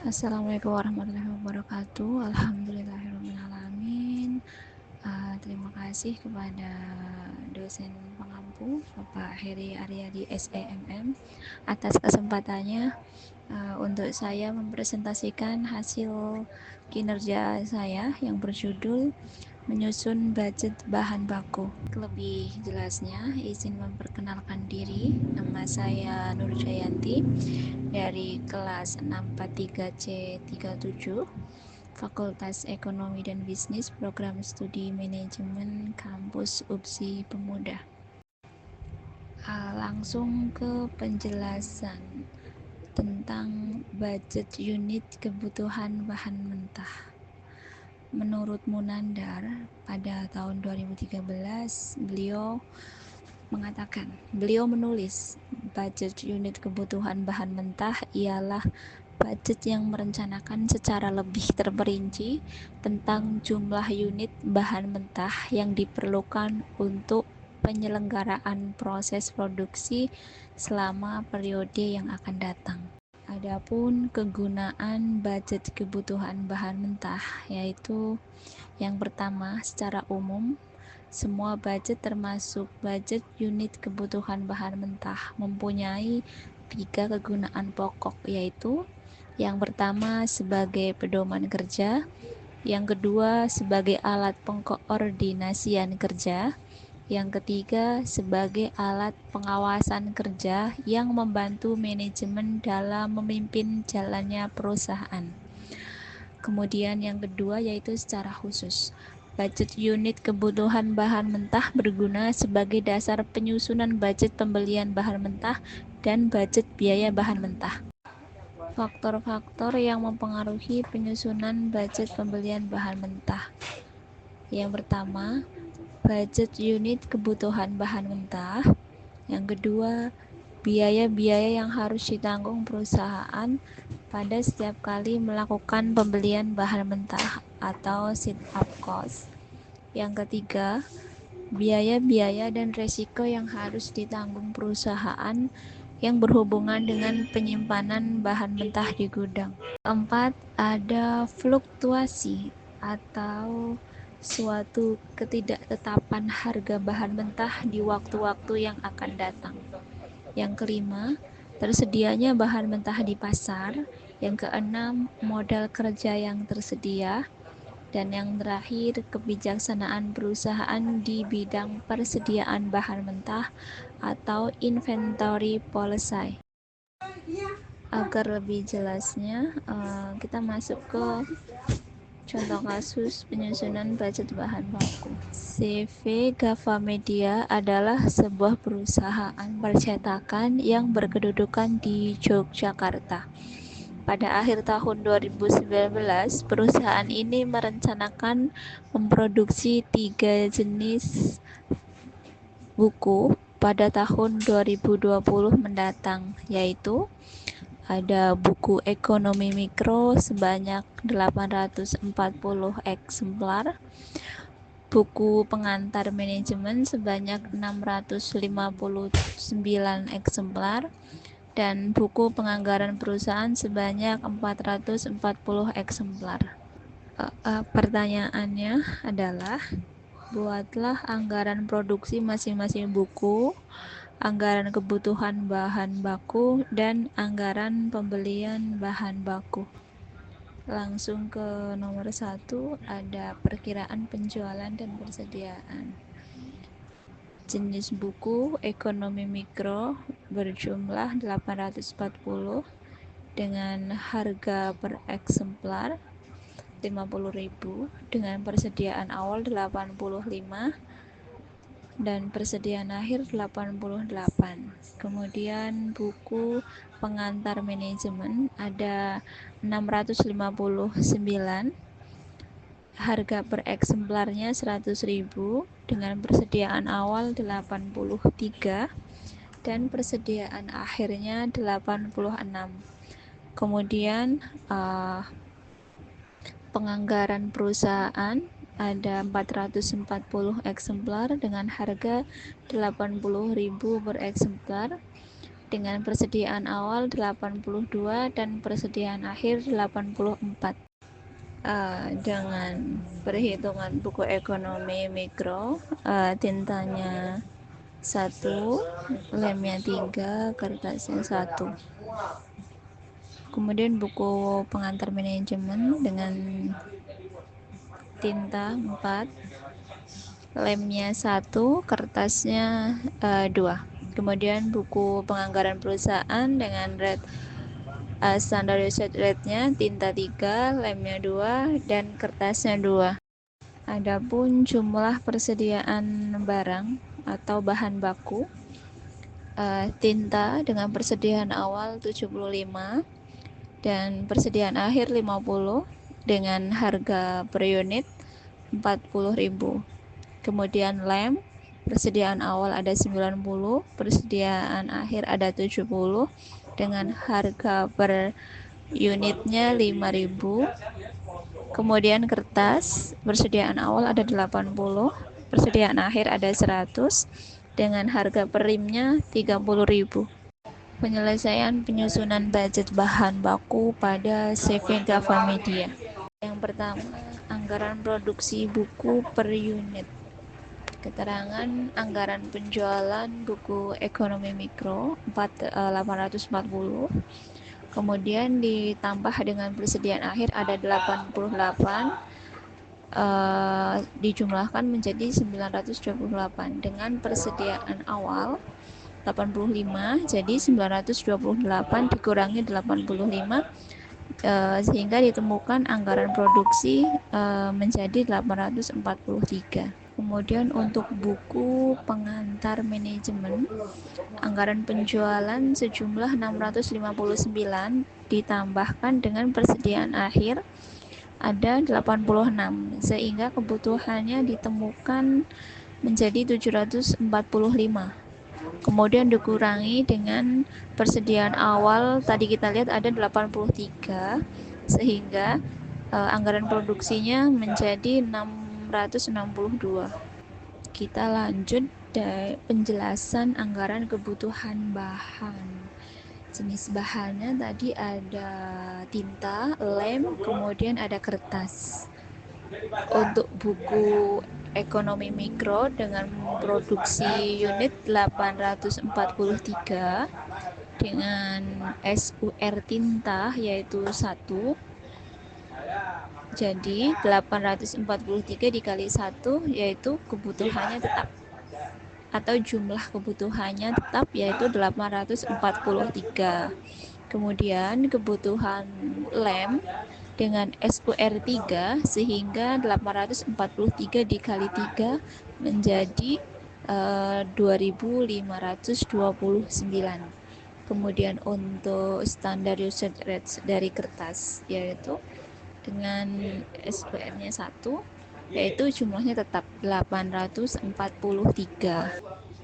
Assalamualaikum warahmatullahi wabarakatuh. Alhamdulillahirrahmanirrahim. Terima kasih kepada dosen pengampu Bapak Heri Aryadi SEMM atas kesempatannya untuk saya mempresentasikan hasil kinerja saya yang berjudul menyusun budget bahan baku. Lebih jelasnya, izin memperkenalkan diri. Nama saya Nur Jayanti dari kelas 643C37 Fakultas Ekonomi dan Bisnis, Program Studi Manajemen Kampus UPSI Pemuda. Langsung ke penjelasan tentang budget unit kebutuhan bahan mentah. Menurut Munandar, pada tahun 2013 beliau menulis budget unit kebutuhan bahan mentah ialah budget yang merencanakan secara lebih terperinci tentang jumlah unit bahan mentah yang diperlukan untuk penyelenggaraan proses produksi selama periode yang akan datang. Adapun kegunaan budget kebutuhan bahan mentah yaitu yang pertama, secara umum semua budget termasuk budget unit kebutuhan bahan mentah mempunyai 3 kegunaan pokok, yaitu yang pertama sebagai pedoman kerja, yang kedua sebagai alat pengkoordinasian kerja, yang ketiga sebagai alat pengawasan kerja yang membantu manajemen dalam memimpin jalannya perusahaan. Kemudian yang kedua yaitu secara khusus. Budget unit kebutuhan bahan mentah berguna sebagai dasar penyusunan budget pembelian bahan mentah dan budget biaya bahan mentah. Faktor-faktor yang mempengaruhi penyusunan budget pembelian bahan mentah. Yang pertama, budget unit kebutuhan bahan mentah. Yang kedua, biaya-biaya yang harus ditanggung perusahaan pada setiap kali melakukan pembelian bahan mentah atau sit-up cost. Yang ketiga, biaya-biaya dan resiko yang harus ditanggung perusahaan yang berhubungan dengan penyimpanan bahan mentah di gudang. Keempat, ada fluktuasi atau suatu ketidaktetapan harga bahan mentah di waktu-waktu yang akan datang. Yang kelima, tersedianya bahan mentah di pasar. Yang keenam, modal kerja yang tersedia. Dan yang terakhir, kebijaksanaan perusahaan di bidang persediaan bahan mentah atau inventory policy. Agar lebih jelasnya, kita masuk ke contoh kasus penyusunan budget bahan baku. CV Gava Media adalah sebuah perusahaan percetakan yang berkedudukan di Yogyakarta. Pada akhir tahun 2019, perusahaan ini merencanakan memproduksi 3 jenis buku pada tahun 2020 mendatang, yaitu ada buku ekonomi mikro sebanyak 840 eksemplar, buku pengantar manajemen sebanyak 659 eksemplar, dan buku penganggaran perusahaan sebanyak 440 eksemplar. Pertanyaannya adalah, buatlah anggaran produksi masing-masing buku, anggaran kebutuhan bahan baku, dan anggaran pembelian bahan baku. Langsung ke nomor 1, ada perkiraan penjualan dan persediaan. Jenis buku ekonomi mikro berjumlah 840 dengan harga per eksemplar 50.000 dengan persediaan awal 85 dan persediaan akhir 88. Kemudian buku pengantar manajemen ada 659, harga per eksemplarnya 100.000 dengan persediaan awal 83 dan persediaan akhirnya 86. Kemudian penganggaran perusahaan ada 440 eksemplar dengan harga 80.000 per eksemplar dengan persediaan awal 82 dan persediaan akhir 84. Dengan perhitungan buku ekonomi mikro, tintanya 1, lemnya 3, kertasnya 1. Kemudian buku pengantar manajemen dengan tinta 4, lemnya 1, kertasnya 2. Kemudian buku penganggaran perusahaan dengan standar usage rate-nya tinta 3, lemnya 2, dan kertasnya 2. Adapun jumlah persediaan barang atau bahan baku, tinta dengan persediaan awal 75 dan persediaan akhir 50 dengan harga per unit 40.000. Kemudian lem, persediaan awal ada 90, persediaan akhir ada 70 dengan harga per unitnya 5.000. Kemudian kertas, persediaan awal ada 80, persediaan akhir ada 100 dengan harga per rimnya 30.000. Penyelesaian penyusunan budget bahan baku pada CV Gava Media. Yang pertama, anggaran produksi buku per unit. Keterangan anggaran penjualan buku ekonomi mikro 840. Kemudian ditambah dengan persediaan akhir ada 88, dijumlahkan menjadi 928 dengan persediaan awal 85, jadi 928 dikurangi 85, sehingga ditemukan anggaran produksi menjadi 843. Kemudian untuk buku pengantar manajemen, anggaran penjualan sejumlah 659 ditambahkan dengan persediaan akhir ada 86, sehingga kebutuhannya ditemukan menjadi 745. Kemudian dikurangi dengan persediaan awal tadi kita lihat ada 83, sehingga anggaran produksinya menjadi 662. Kita lanjut dari penjelasan anggaran kebutuhan bahan. Jenis bahannya tadi ada tinta, lem, kemudian ada kertas. Untuk buku ekonomi mikro dengan produksi unit 843 dengan SUR tinta yaitu 1, jadi 843 dikali 1 yaitu kebutuhannya tetap atau jumlah kebutuhannya tetap yaitu 843. Kemudian kebutuhan lem dengan SUR 3 sehingga 843 dikali 3 menjadi 2529. Kemudian untuk standar usage rate dari kertas yaitu dengan SUR-nya 1 yaitu jumlahnya tetap 843.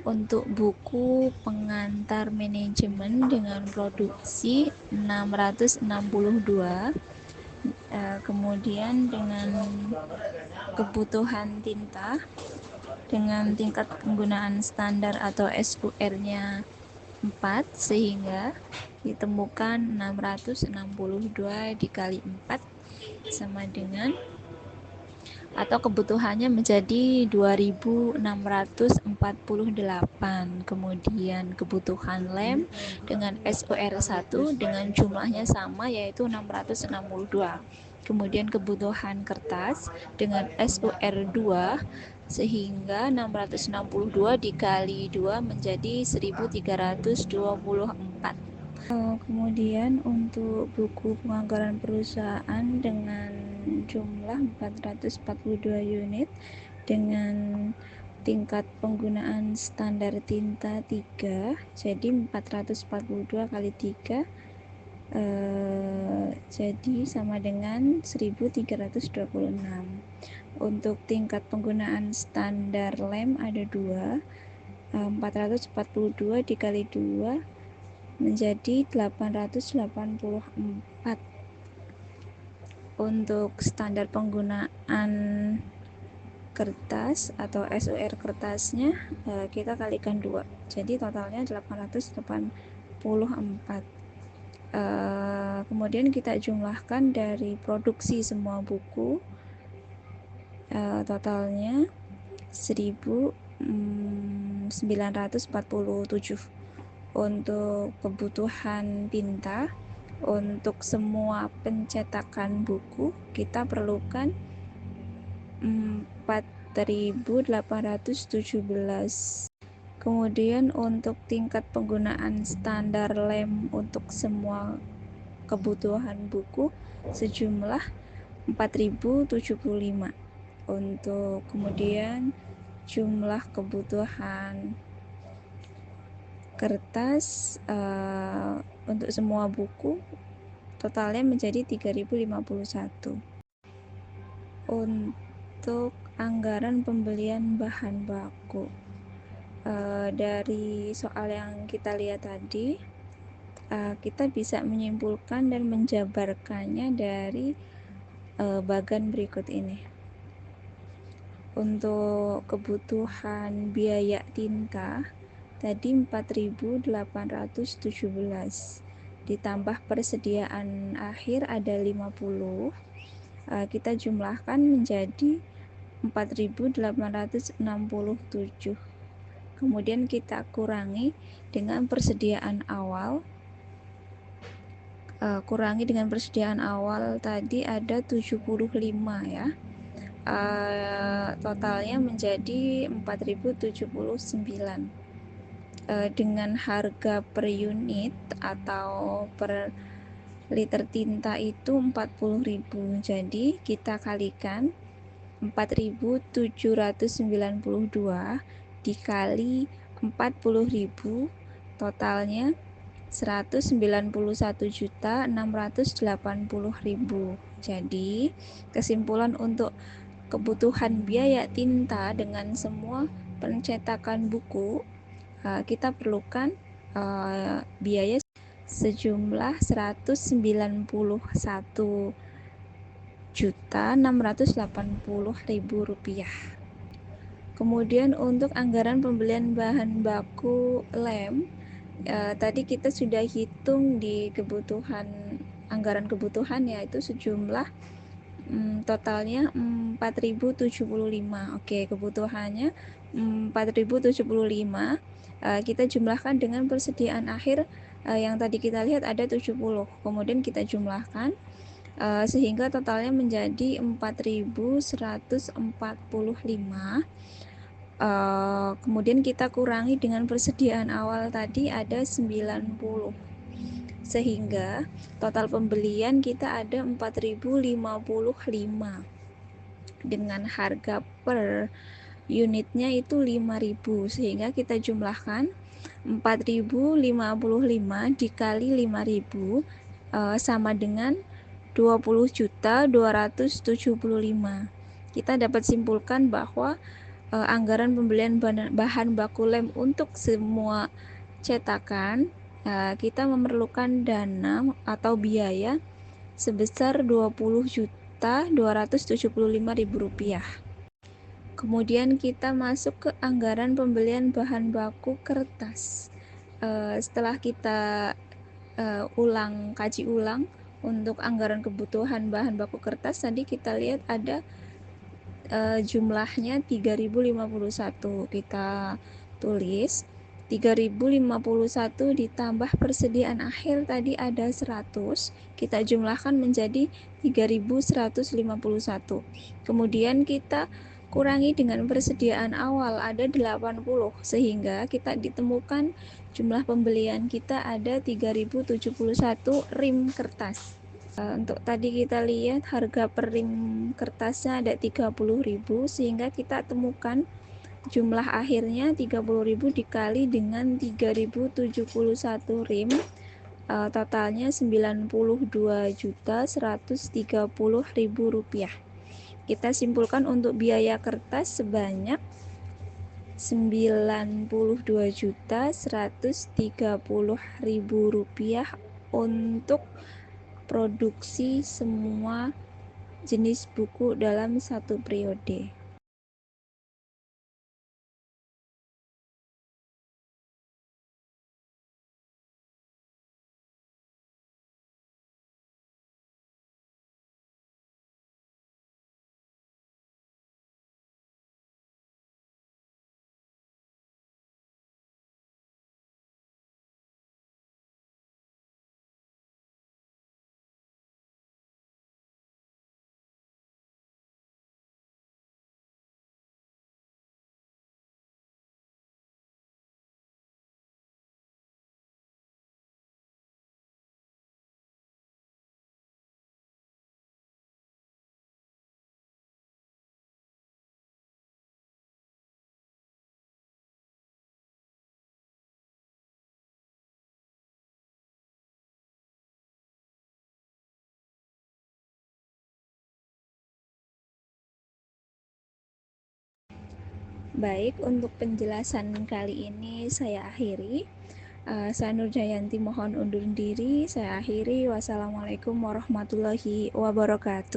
Untuk buku pengantar manajemen dengan produksi 662, kemudian dengan kebutuhan tinta dengan tingkat penggunaan standar atau SUR-nya 4 sehingga ditemukan 662 dikali 4 sama dengan atau kebutuhannya menjadi 2648. Kemudian kebutuhan lem dengan SUR 1 dengan jumlahnya sama yaitu 662. Kemudian kebutuhan kertas dengan SUR 2 sehingga 662 dikali 2 menjadi 1324. Kemudian untuk buku penganggaran perusahaan dengan jumlah 442 unit dengan tingkat penggunaan standar tinta 3, jadi 442 kali 3 jadi sama dengan 1326. Untuk tingkat penggunaan standar lem ada 2, 442 dikali 2 menjadi 884. Untuk standar penggunaan kertas atau SUR kertasnya kita kalikan 2, jadi totalnya 884. Kemudian kita jumlahkan dari produksi semua buku, totalnya 1947. Untuk kebutuhan tinta, untuk semua pencetakan buku kita perlukan 4.817. Kemudian untuk tingkat penggunaan standar lem untuk semua kebutuhan buku sejumlah 4.075. Untuk kemudian jumlah kebutuhan kertas untuk semua buku totalnya menjadi 3.051. Untuk anggaran pembelian bahan baku, dari soal yang kita lihat tadi, kita bisa menyimpulkan dan menjabarkannya dari bagan berikut ini. Untuk kebutuhan biaya tinta tadi 4.817 ditambah persediaan akhir ada 50, kita jumlahkan menjadi 4.867. Kemudian kita kurangi dengan persediaan awal. Tadi ada 75 ya. Totalnya menjadi 4.079. Dengan harga per unit atau per liter tinta itu 40.000. Jadi kita kalikan 4.792 dikali 40.000, totalnya 191.680.000. Jadi kesimpulan untuk kebutuhan biaya tinta dengan semua pencetakan buku, kita perlukan biaya sejumlah 191.680.000 rupiah. Kemudian untuk anggaran pembelian bahan baku lem, tadi kita sudah hitung di anggaran kebutuhan, yaitu sejumlah totalnya 4.075. Oke, kebutuhannya 4.075. Kita jumlahkan dengan persediaan akhir yang tadi kita lihat ada 70. Kemudian kita jumlahkan sehingga totalnya menjadi 4.145. Kemudian kita kurangi dengan persediaan awal tadi ada 90. Sehingga total pembelian kita ada 4.055 dengan harga per unitnya itu 5.000, sehingga kita jumlahkan 4.055 dikali 5.000 sama dengan 20.275. Kita dapat simpulkan bahwa anggaran pembelian bahan baku lem untuk semua cetakan, kita memerlukan dana atau biaya sebesar 20.275.000 rupiah. Kemudian kita masuk ke anggaran pembelian bahan baku kertas. Setelah kita kaji ulang untuk anggaran kebutuhan bahan baku kertas, tadi kita lihat ada jumlahnya 3.051. Kita tulis 3.051 ditambah persediaan akhir tadi ada 100, kita jumlahkan menjadi 3.151. Kemudian kita kurangi dengan persediaan awal ada 80, sehingga kita ditemukan jumlah pembelian kita ada 3.071 rim kertas. Untuk tadi kita lihat harga per rim kertasnya ada 30.000, sehingga kita temukan jumlah akhirnya 30.000 dikali dengan 3.071 rim, totalnya 92.130.000 rupiah. Kita simpulkan untuk biaya kertas sebanyak 92.130.000 rupiah untuk produksi semua jenis buku dalam satu periode. Baik, untuk penjelasan kali ini saya akhiri. Saya Nurjayanti mohon undur diri. Saya akhiri. Wassalamualaikum warahmatullahi wabarakatuh.